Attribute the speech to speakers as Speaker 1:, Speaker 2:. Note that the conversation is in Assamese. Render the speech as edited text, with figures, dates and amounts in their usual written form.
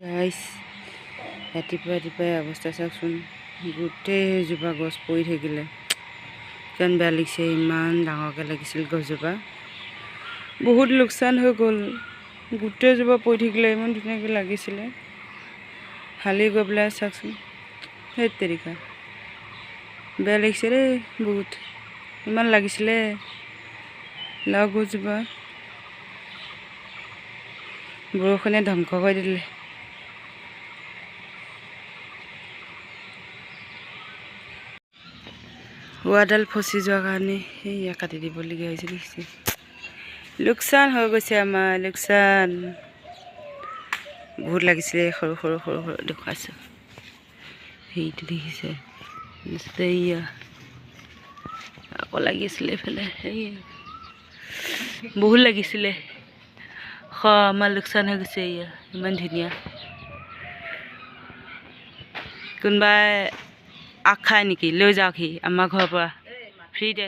Speaker 1: গাইছ ৰাতিপুৱাই অৱস্থা চাওকচোন, গোটেইজোপা গছ পৰি থাকিলে। কিমান বেয়া লাগিছে, ইমান ডাঙৰকৈ লাগিছিল গছজোপা, বহুত লোকচান হৈ গ'ল। গোটেইজোপা পৰি থাকিলে, ইমান ধুনীয়াকৈ লাগিছিলে। হালি গৈ পেলাই চাওকচোন, সেই তেৰিকা বেয়া লাগিছে দেই বহুত, ইমান লাগিছিলে লাও গছজোপা। বৰষুণে ধ্বংস কৰি দিলে। ৱাডাল ফচি যোৱাৰ কাৰণে সেয়া কাটি দিবলগীয়া হৈছে। দেখিছে, লোকচান হৈ গৈছে আমাৰ, লোকচান বহুত লাগিছিলে। সৰু সৰু সৰু সৰু দেখুৱাইছোঁ, সেইটো দেখিছে। এয়া আকৌ লাগিছিলে এইফালে, সেয়া বহুত লাগিছিলে। আমাৰ লোকচান হৈ গৈছে। এয়া ইমান ধুনীয়া, কোনোবাই আগ খায় নেকি? লৈ যাওকহি আমাৰ ঘৰৰ পৰা ফ্ৰীতে।